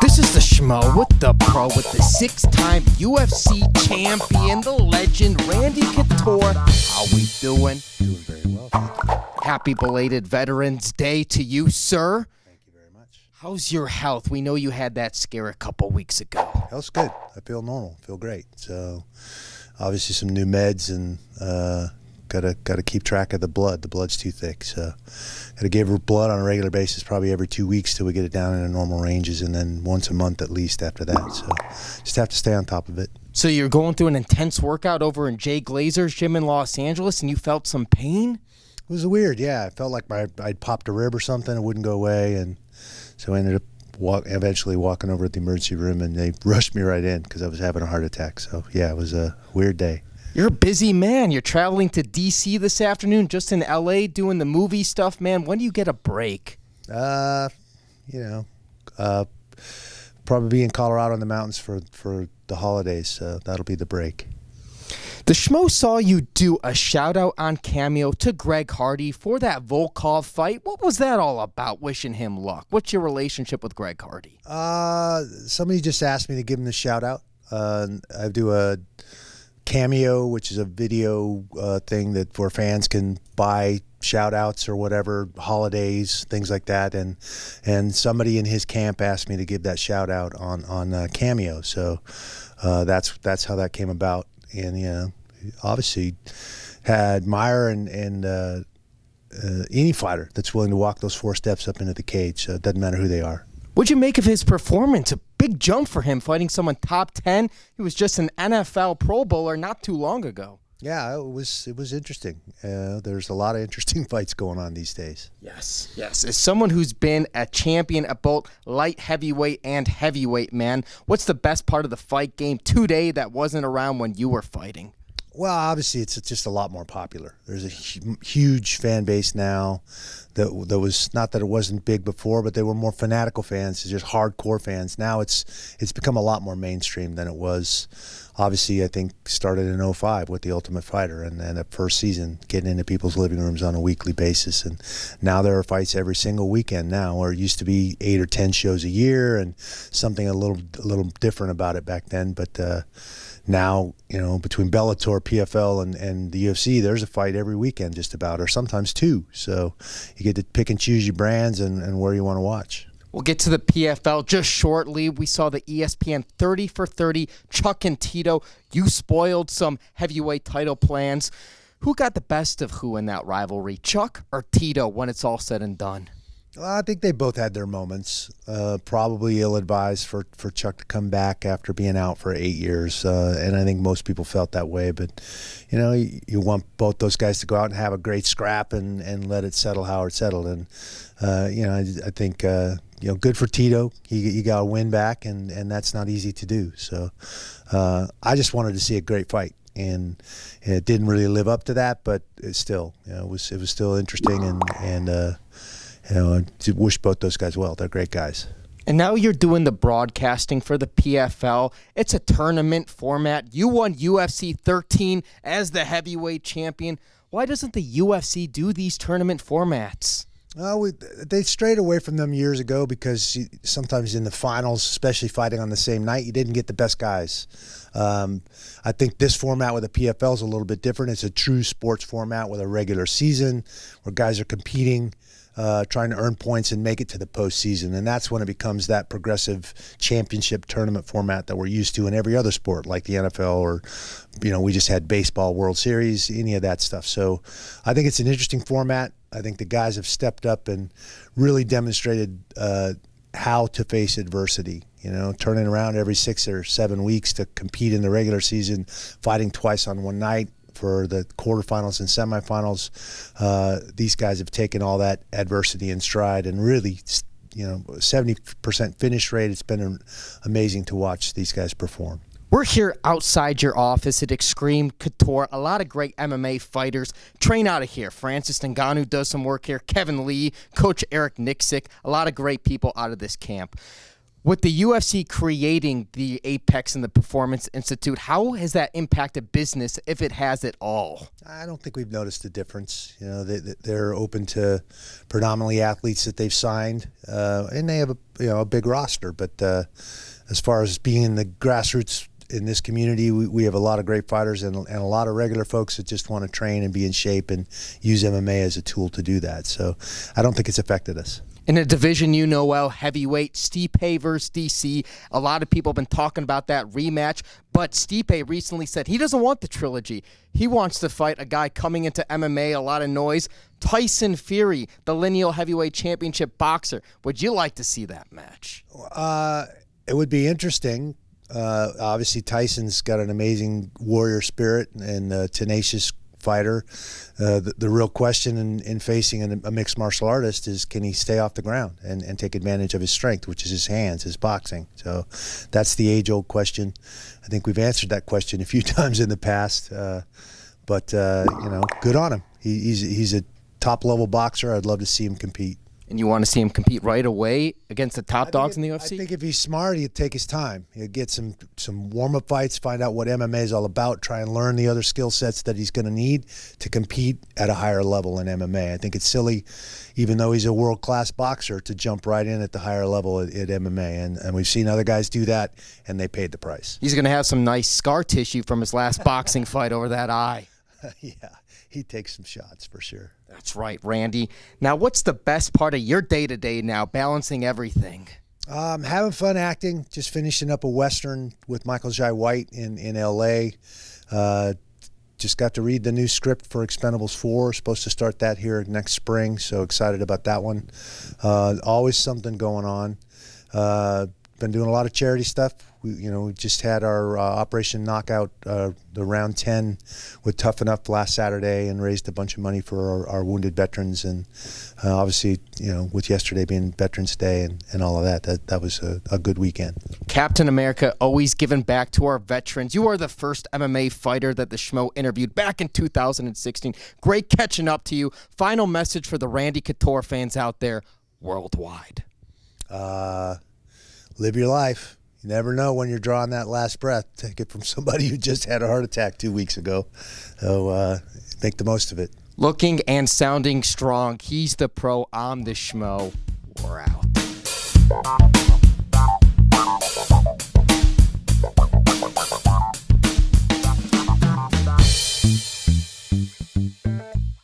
This is the Schmo with the pro with the six-time UFC champion, the legend, Randy Couture. How we doing? Doing very well, thank you. Happy belated Veterans Day to you, sir. Thank you very much. How's your health? We know you had that scare a couple weeks ago. Health's good. I feel normal. I feel great. So, obviously some new meds and gotta keep track of the blood. The blood's too thick, so gotta give her blood on a regular basis, probably every 2 weeks till we get it down in the normal ranges, and then once a month at least after that. So, just have to stay on top of it. So you're going through an intense workout over in Jay Glazer's gym in Los Angeles, and you felt some pain? It was weird, yeah. I felt like I'd popped a rib or something. It wouldn't go away, and so I ended up eventually walking over at the emergency room, and they rushed me right in because I was having a heart attack. So, yeah, it was a weird day. You're a busy man. You're traveling to D.C. this afternoon, just in L.A. doing the movie stuff, man. When do you get a break? Probably be in Colorado in the mountains for the holidays. So that'll be the break. The Schmo saw you do a shout-out on Cameo to Greg Hardy for that Volkov fight. What was that all about, wishing him luck? What's your relationship with Greg Hardy? Somebody just asked me to give him the shout-out. I do a Cameo, which is a video thing that where fans can buy shout-outs or whatever, holidays, things like that. And somebody in his camp asked me to give that shout-out on Cameo. So that's how that came about. And, you know, obviously admire and any fighter that's willing to walk those 4 steps up into the cage. So it doesn't matter who they are. What'd you make of his performance? A big jump for him, fighting someone top 10. He was just an NFL Pro Bowler not too long ago. Yeah, it was interesting. There's a lot of interesting fights going on these days. Yes, yes. As someone who's been a champion at both light heavyweight and heavyweight, man, what's the best part of the fight game today that wasn't around when you were fighting? Well, obviously, it's just a lot more popular. There's a huge fan base now that was, not that it wasn't big before, but they were more fanatical fans, just hardcore fans. Now it's become a lot more mainstream than it was. Obviously, I think started in '05 with The Ultimate Fighter, and then that first season getting into people's living rooms on a weekly basis. And now there are fights every single weekend now, where it used to be 8 or 10 shows a year, and something a little different about it back then. But now, you know, between Bellator, PFL, and the UFC, there's a fight every weekend just about, or sometimes 2. So you get to pick and choose your brands and where you want to watch. We'll get to the PFL just shortly. We saw the ESPN 30 for 30, Chuck and Tito. You spoiled some heavyweight title plans. Who got the best of who in that rivalry, Chuck or Tito, when it's all said and done? Well, I think they both had their moments. Probably ill-advised for Chuck to come back after being out for 8 years, and I think most people felt that way. But, you know, you want both those guys to go out and have a great scrap and let it settle how it settled. And, you know, I think, you know, good for Tito. He got a win back, and that's not easy to do. So I just wanted to see a great fight. And it didn't really live up to that, but it's still, you know, it was still interesting, and you know, I wish both those guys well. They're great guys. And now you're doing the broadcasting for the PFL. It's a tournament format. You won UFC 13 as the heavyweight champion. Why doesn't the UFC do these tournament formats? They strayed away from them years ago because sometimes in the finals, especially fighting on the same night, you didn't get the best guys. I think this format with the PFL is a little bit different. It's a true sports format with a regular season where guys are competing, trying to earn points and make it to the postseason. And that's when it becomes that progressive championship tournament format that we're used to in every other sport, like the NFL, or, you know, we just had baseball, World Series, any of that stuff. So I think it's an interesting format. I think the guys have stepped up and really demonstrated how to face adversity. You know, turning around every 6 or 7 weeks to compete in the regular season, fighting twice on one night for the quarterfinals and semifinals. These guys have taken all that adversity in stride and really, you know, 70% finish rate. It's been amazing to watch these guys perform. We're here outside your office at Extreme Couture. A lot of great MMA fighters train out of here. Francis Ngannou does some work here. Kevin Lee, Coach Eric Nixick. A lot of great people out of this camp. With the UFC creating the Apex and the Performance Institute, how has that impacted business, if it has at all? I don't think we've noticed a difference. You know, they're open to predominantly athletes that they've signed, and they have a big roster. But as far as being in the grassroots in this community, we have a lot of great fighters and a lot of regular folks that just want to train and be in shape and use MMA as a tool to do that. So I don't think it's affected us. In a division you know well, heavyweight, Stipe versus DC. A lot of people have been talking about that rematch, but Stipe recently said he doesn't want the trilogy. He wants to fight a guy coming into MMA, a lot of noise, Tyson Fury, the lineal heavyweight championship boxer. Would you like to see that match? It would be interesting. Obviously, Tyson's got an amazing warrior spirit and a tenacious fighter. The real question in facing a mixed martial artist is, can he stay off the ground and take advantage of his strength, which is his hands, his boxing. So that's the age-old question. I think we've answered that question a few times in the past, but you know, good on him. He's a top-level boxer. I'd love to see him compete. And you want to see him compete right away against the top dogs in the UFC? I think if he's smart, he'll take his time. He'll get some warm-up fights, find out what MMA is all about, try and learn the other skill sets that he's going to need to compete at a higher level in MMA. I think it's silly, even though he's a world-class boxer, to jump right in at the higher level at MMA. And we've seen other guys do that, and they paid the price. He's going to have some nice scar tissue from his last boxing fight over that eye. Yeah, he takes some shots for sure. That's right, Randy. Now, what's the best part of your day-to-day now, balancing everything? Having fun acting, just finishing up a Western with Michael Jai White in L.A. Just got to read the new script for Expendables 4. Supposed to start that here next spring, so excited about that one. Always something going on. Been doing a lot of charity stuff. We just had our Operation Knockout, the round 10 with Tough Enough last Saturday, and raised a bunch of money for our wounded veterans. And obviously, with yesterday being Veterans Day and all of that was a good weekend. Captain America, always giving back to our veterans. You are the first MMA fighter that the Schmo interviewed back in 2016. Great catching up to you. Final message for the Randy Couture fans out there worldwide. Live your life. You never know when you're drawing that last breath. Take it from somebody who just had a heart attack 2 weeks ago. So make the most of it. Looking and sounding strong. He's the pro. I'm the Schmo. We're out.